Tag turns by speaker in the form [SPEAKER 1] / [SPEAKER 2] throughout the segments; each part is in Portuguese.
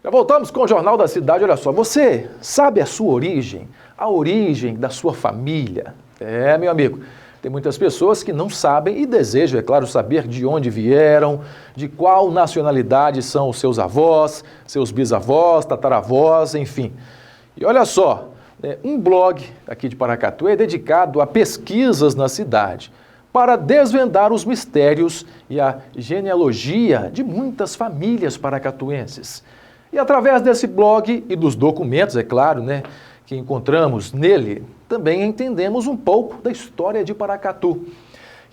[SPEAKER 1] Já voltamos com o Jornal da Cidade. Olha só, você sabe a sua origem? A origem da sua família? Meu amigo, tem muitas pessoas que não sabem e desejam, é claro, saber de onde vieram, de qual nacionalidade são os seus avós, seus bisavós, tataravós, enfim. E olha só, um blog aqui de Paracatu é dedicado a pesquisas na cidade para desvendar os mistérios e a genealogia de muitas famílias paracatuenses. E através desse blog e dos documentos, é claro, que encontramos nele, também entendemos um pouco da história de Paracatu.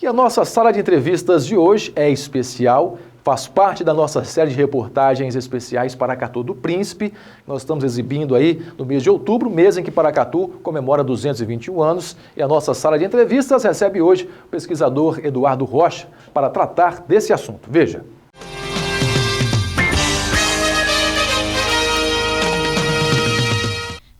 [SPEAKER 1] E a nossa sala de entrevistas de hoje é especial, faz parte da nossa série de reportagens especiais Paracatu do Príncipe. Nós estamos exibindo aí no mês de outubro, mês em que Paracatu comemora 221 anos. E a nossa sala de entrevistas recebe hoje o pesquisador Eduardo Rocha para tratar desse assunto. Veja.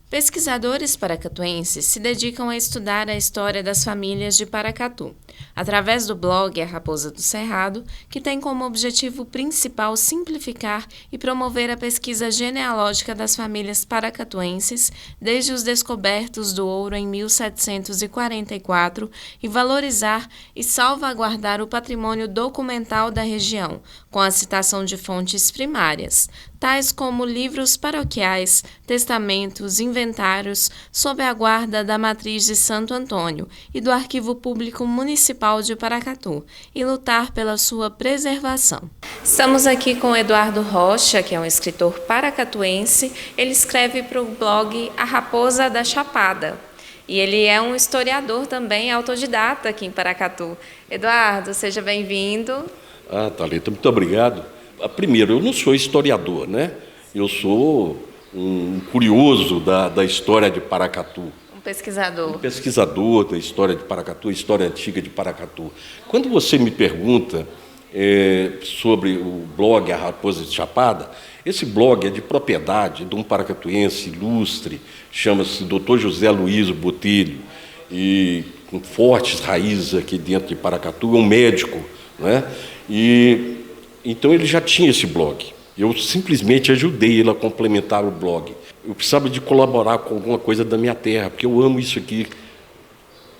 [SPEAKER 2] Pesquisadores paracatuenses se dedicam a estudar a história das famílias de Paracatu, através do blog A Raposa do Cerrado, que tem como objetivo principal simplificar e promover a pesquisa genealógica das famílias paracatuenses desde os descobertos do ouro em 1744 e valorizar e salvaguardar o patrimônio documental da região, com a citação de fontes primárias, tais como livros paroquiais, testamentos, inventários, sob a guarda da Matriz de Santo Antônio e do Arquivo Público Municipal de Paracatu, e lutar pela sua preservação. Estamos aqui com Eduardo Rocha, que é um escritor paracatuense. Ele escreve para o blog A Raposa da Chapada. E ele é um historiador também, autodidata aqui em Paracatu. Eduardo, seja bem-vindo.
[SPEAKER 3] Thalita, muito obrigado. Primeiro, eu não sou historiador, Eu sou um curioso da história de Paracatu.
[SPEAKER 2] Um pesquisador.
[SPEAKER 3] Um pesquisador da história de Paracatu, história antiga de Paracatu. Quando você me pergunta sobre o blog A Raposa de Chapada, esse blog é de propriedade de um paracatuense ilustre, chama-se Dr. José Luiz Botelho, e com fortes raízes aqui dentro de Paracatu, é um médico, E então ele já tinha esse blog. Eu simplesmente ajudei ele a complementar o blog. Eu precisava de colaborar com alguma coisa da minha terra, porque eu amo isso aqui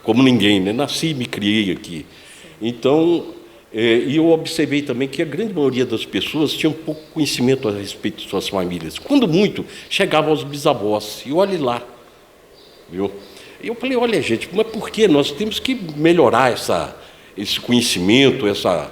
[SPEAKER 3] como ninguém, Nasci e me criei aqui. Então, e eu observei também que a grande maioria das pessoas tinha pouco conhecimento a respeito de suas famílias. Quando muito, chegava aos bisavós. E olhe lá, viu? E eu falei, olha, gente, mas por que nós temos que melhorar esse conhecimento, essa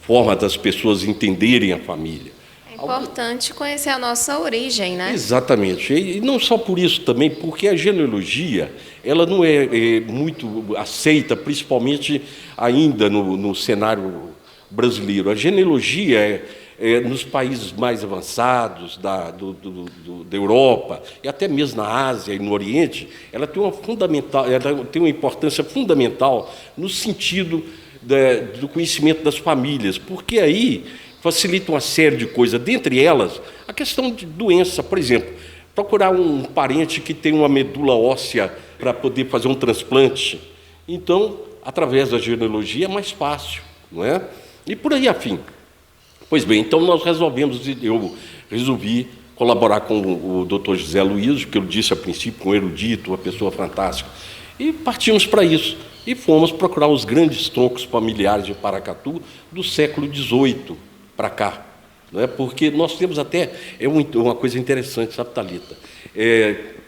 [SPEAKER 3] forma das pessoas entenderem a família.
[SPEAKER 2] É importante conhecer a nossa origem,
[SPEAKER 3] Exatamente. E não só por isso também, porque a genealogia ela não é muito aceita, principalmente ainda no cenário brasileiro. A genealogia nos países mais avançados da Europa e até mesmo na Ásia e no Oriente, ela tem uma importância fundamental no sentido do conhecimento das famílias, porque aí facilita uma série de coisas, dentre elas a questão de doença, por exemplo, procurar um parente que tem uma medula óssea para poder fazer um transplante. Então, através da genealogia é mais fácil, E por aí afim. Pois bem, então eu resolvi colaborar com o Dr. José Luiz, que eu disse a princípio, um erudito, uma pessoa fantástica, e partimos para isso. E fomos procurar os grandes troncos familiares de Paracatu do século XVIII para cá. Porque nós temos até uma coisa interessante, sabe, Thalita?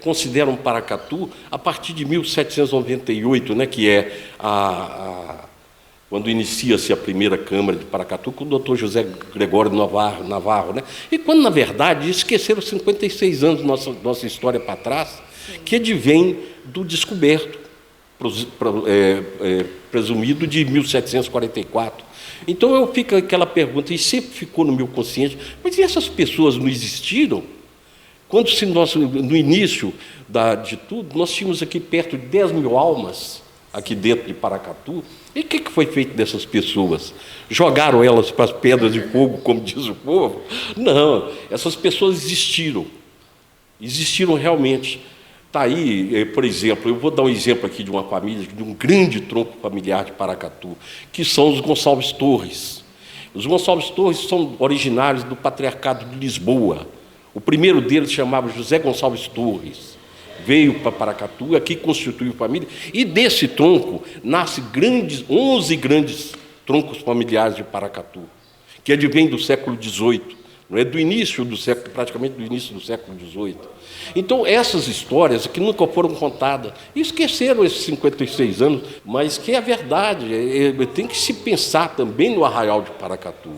[SPEAKER 3] Consideram Paracatu a partir de 1798, que é quando inicia-se a primeira Câmara de Paracatu, com o Dr. José Gregório Navarro. E quando, na verdade, esqueceram 56 anos da nossa história para trás, que advém do descoberto, presumido de 1744. Então eu fico aquela pergunta, e sempre ficou no meu consciente, mas e essas pessoas não existiram? Quando no início de tudo, nós tínhamos aqui perto de 10 mil almas, aqui dentro de Paracatu, e o que foi feito dessas pessoas? Jogaram elas para as pedras de fogo, como diz o povo? Não, essas pessoas existiram realmente. Está aí, por exemplo, eu vou dar um exemplo aqui de uma família, de um grande tronco familiar de Paracatu, que são os Gonçalves Torres. Os Gonçalves Torres são originários do Patriarcado de Lisboa. O primeiro deles chamava José Gonçalves Torres. Veio para Paracatu, aqui constituiu família, e desse tronco nasce 11 grandes troncos familiares de Paracatu, que advém do século XVIII, não é do início do século, praticamente do início do século XVIII. Então, essas histórias que nunca foram contadas, esqueceram esses 56 anos, mas que é a verdade, tem que se pensar também no Arraial de Paracatu,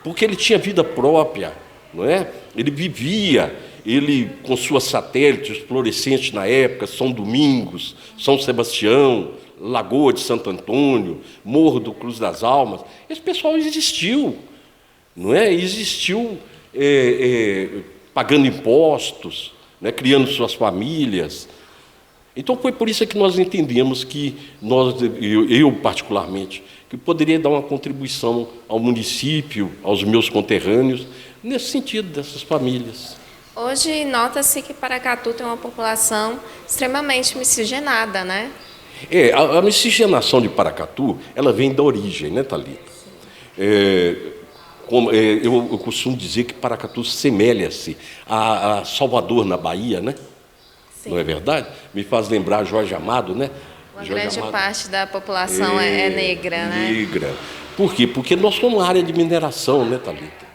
[SPEAKER 3] porque ele tinha vida própria, não é? Ele vivia, ele com suas satélites florescentes na época, São Domingos, São Sebastião, Lagoa de Santo Antônio, Morro do Cruz das Almas, esse pessoal existiu, não é? Existiu pagando impostos, né? Criando suas famílias. Então foi por isso que nós entendemos que eu particularmente, que poderia dar uma contribuição ao município, aos meus conterrâneos, nesse sentido dessas famílias.
[SPEAKER 2] Hoje, nota-se que Paracatu tem uma população extremamente miscigenada, né?
[SPEAKER 3] A miscigenação de Paracatu, ela vem da origem, né, Thalita? Eu costumo dizer que Paracatu semelha-se a Salvador, na Bahia, né? Sim. Não é verdade? Me faz lembrar Jorge Amado, né?
[SPEAKER 2] Uma grande parte da população é negra, né?
[SPEAKER 3] Negra. Por quê? Porque nós somos uma área de mineração, né, Thalita?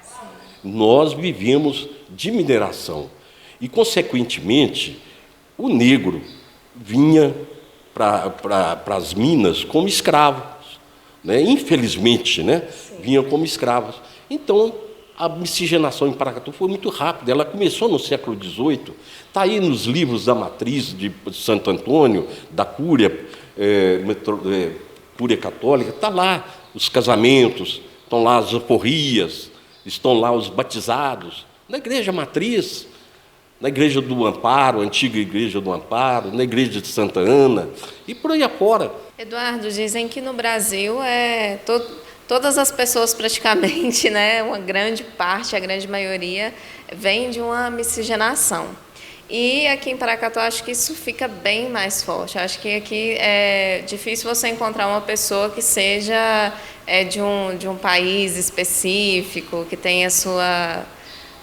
[SPEAKER 3] Nós vivemos de mineração. E, consequentemente, o negro vinha para as minas como escravos, né? Infelizmente, né? Vinha como escravos. Então, a miscigenação em Paracatu foi muito rápida. Ela começou no século XVIII. Está aí nos livros da matriz de Santo Antônio, da Cúria, Cúria Católica. Está lá os casamentos, estão lá as alforrias, estão lá os batizados. Na igreja matriz, na igreja do Amparo, a antiga igreja do Amparo, na igreja de Santa Ana, e por aí afora.
[SPEAKER 2] Eduardo, dizem que no Brasil todas as pessoas praticamente, né, uma grande parte, a grande maioria, vem de uma miscigenação. E aqui em Paracatu, acho que isso fica bem mais forte. Acho que aqui é difícil você encontrar uma pessoa que seja de um país específico, que tenha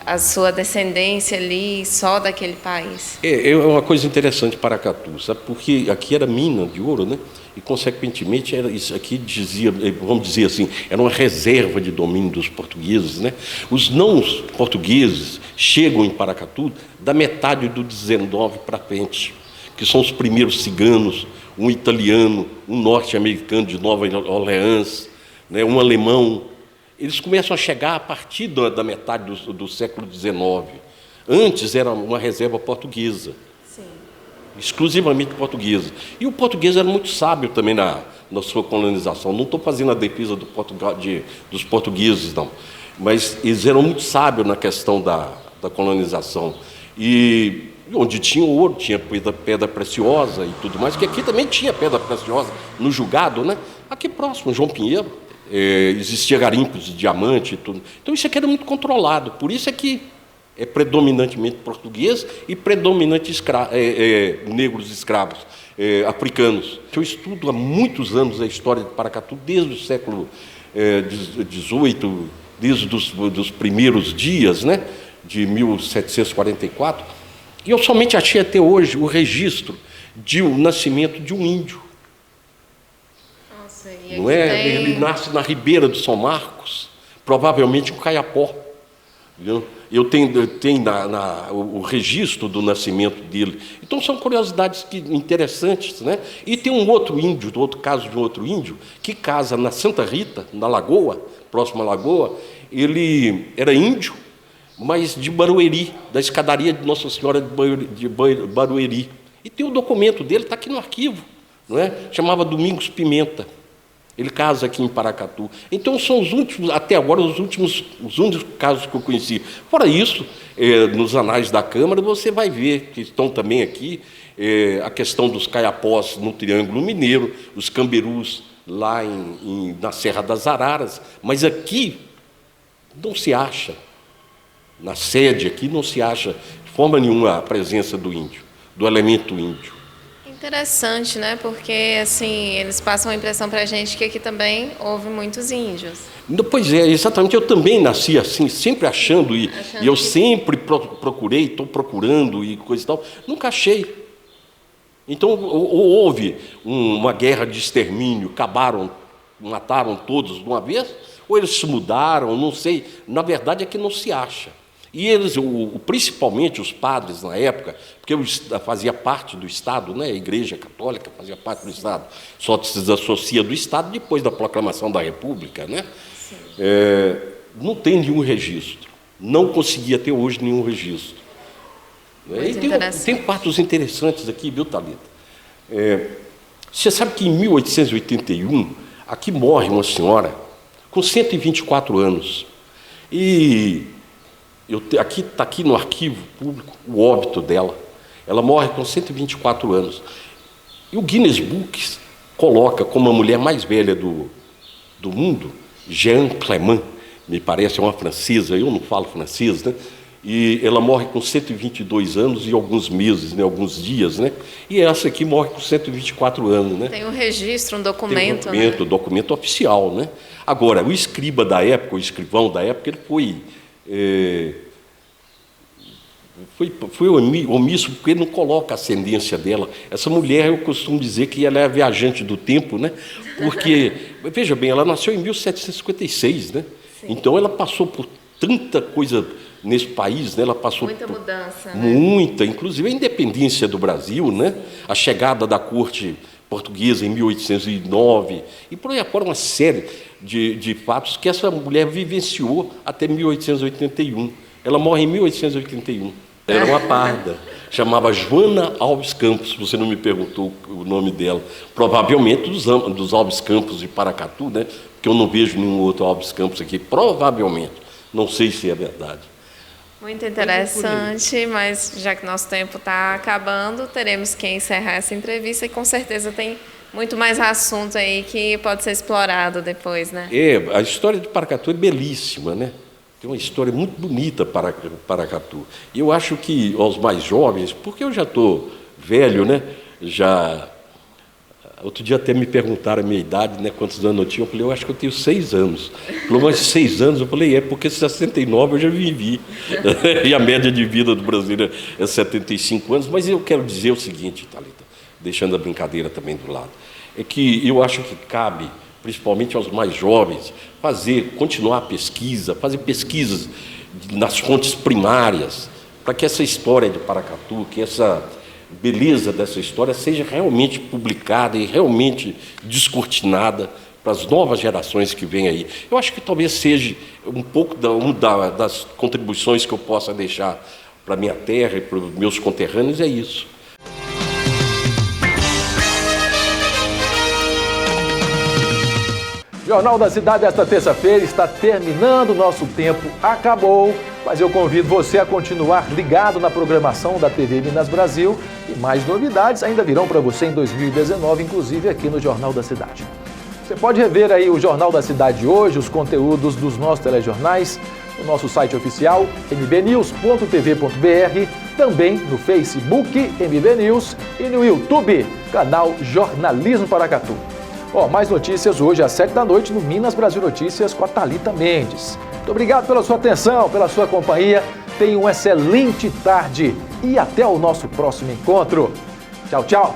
[SPEAKER 2] a sua descendência ali só daquele país.
[SPEAKER 3] É uma coisa interessante Paracatu, sabe? Porque aqui era mina de ouro, né? E, consequentemente, isso aqui dizia, vamos dizer assim, era uma reserva de domínio dos portugueses, né? Os não portugueses chegam em Paracatu da metade do 19 para frente, que são os primeiros ciganos, um italiano, um norte-americano de Nova Orleans, né? Um alemão. Eles começam a chegar a partir da metade do século XIX. Antes era uma reserva portuguesa. Sim. Exclusivamente portuguesa. E o português era muito sábio também na sua colonização. Não estou fazendo a defesa dos portugueses, não. Mas eles eram muito sábios na questão da colonização. E onde tinha ouro, tinha pedra preciosa e tudo mais, que aqui também tinha pedra preciosa no Julgado, né? Aqui próximo, João Pinheiro. Existia garimpos de diamante e tudo. Então isso aqui era muito controlado. Por isso é que é predominantemente português e predominante negros escravos, africanos. Eu estudo há muitos anos a história de Paracatu, desde o século XVIII, desde os primeiros dias, né, de 1744, e eu somente achei até hoje o registro do nascimento de um índio. Não é? Ele nasce na ribeira de São Marcos, provavelmente um caiapó. Viu? Eu tenho o registro do nascimento dele. Então são curiosidades interessantes, né? E tem outro caso de um outro índio, que casa na Santa Rita, na Lagoa, próxima à Lagoa. Ele era índio, mas de Barueri, da escadaria de Nossa Senhora de Barueri. E tem o documento dele, está aqui no arquivo, não é? Chamava Domingos Pimenta. Ele casa aqui em Paracatu. Então, são os últimos, até agora, os únicos casos que eu conheci. Fora isso, nos anais da Câmara, você vai ver que estão também aqui a questão dos caiapós no Triângulo Mineiro, os camberus lá na Serra das Araras. Mas aqui não se acha, na sede aqui, não se acha de forma nenhuma a presença do índio, do elemento índio.
[SPEAKER 2] Interessante, né? Porque, assim, eles passam a impressão pra gente que aqui também houve muitos índios.
[SPEAKER 3] Pois é, exatamente. Eu também nasci assim, sempre achando, e eu sempre procurei, estou procurando e coisa e tal. Nunca achei. Então, ou houve uma guerra de extermínio, mataram todos de uma vez, ou eles se mudaram, não sei. Na verdade é que não se acha. E eles, principalmente os padres na época, porque eu fazia parte do Estado, né? A Igreja Católica fazia parte do Estado, só se desassocia do Estado depois da proclamação da República, né? Não tem nenhum registro, não consegui até hoje nenhum registro. E tem fatos interessantes aqui, viu, Thalita? Você sabe que em 1881, aqui morre uma senhora com 124 anos. E está aqui no arquivo público o óbito dela. Ela morre com 124 anos. E o Guinness Book coloca como a mulher mais velha do mundo, Jeanne Clément, me parece, é uma francesa, eu não falo francês, né? E ela morre com 122 anos e alguns meses, né? Alguns dias, né? E essa aqui morre com 124 anos, né?
[SPEAKER 2] Tem um registro, um documento,
[SPEAKER 3] né? Documento oficial, né? Agora, o escriba da época, o escrivão da época, ele foi omisso porque ele não coloca a ascendência dela. Essa mulher, eu costumo dizer que ela é a viajante do tempo, né? Porque, veja bem, ela nasceu em 1756, né? Sim. Então ela passou por tanta coisa nesse país, né? Ela passou
[SPEAKER 2] muita mudança,
[SPEAKER 3] muita, né? Inclusive a independência do Brasil, né? A chegada da corte portuguesa em 1809, e por aí fora uma série de fatos que essa mulher vivenciou até 1881. Ela morre em 1881. Era uma parda, chamava Joana Alves Campos, você não me perguntou o nome dela, provavelmente dos Alves Campos de Paracatu, né? Porque eu não vejo nenhum outro Alves Campos aqui, provavelmente, não sei se é verdade.
[SPEAKER 2] Muito interessante, mas já que nosso tempo está acabando, teremos que encerrar essa entrevista e com certeza tem muito mais assunto aí que pode ser explorado depois, né?
[SPEAKER 3] A história de Paracatu é belíssima, né? Tem uma história muito bonita para Paracatu. E eu acho que aos mais jovens, porque eu já estou velho, né? Outro dia até me perguntaram a minha idade, né? Quantos anos eu tinha. Eu falei, eu acho que eu tenho 6 anos. Falou, mas 6 anos? Eu falei, porque 69 eu já vivi. E a média de vida do brasileiro é 75 anos. Mas eu quero dizer o seguinte, Thalita, deixando a brincadeira também do lado, é que eu acho que cabe, principalmente aos mais jovens, continuar a pesquisa, fazer pesquisas nas fontes primárias, para que essa história de Paracatu, que essa beleza dessa história seja realmente publicada e realmente descortinada para as novas gerações que vêm aí. Eu acho que talvez seja um pouco das contribuições que eu possa deixar para a minha terra e para os meus conterrâneos, é isso.
[SPEAKER 1] Jornal da Cidade, esta terça-feira, está terminando, o nosso tempo acabou, mas eu convido você a continuar ligado na programação da TV Minas Brasil e mais novidades ainda virão para você em 2019, inclusive aqui no Jornal da Cidade. Você pode rever aí o Jornal da Cidade hoje, os conteúdos dos nossos telejornais, no nosso site oficial, mbnews.tv.br, também no Facebook, MB News, e no YouTube, canal Jornalismo Paracatu. Mais notícias hoje às 7 da noite no Minas Brasil Notícias com a Thalita Mendes. Muito obrigado pela sua atenção, pela sua companhia. Tenha uma excelente tarde e até o nosso próximo encontro. Tchau, tchau.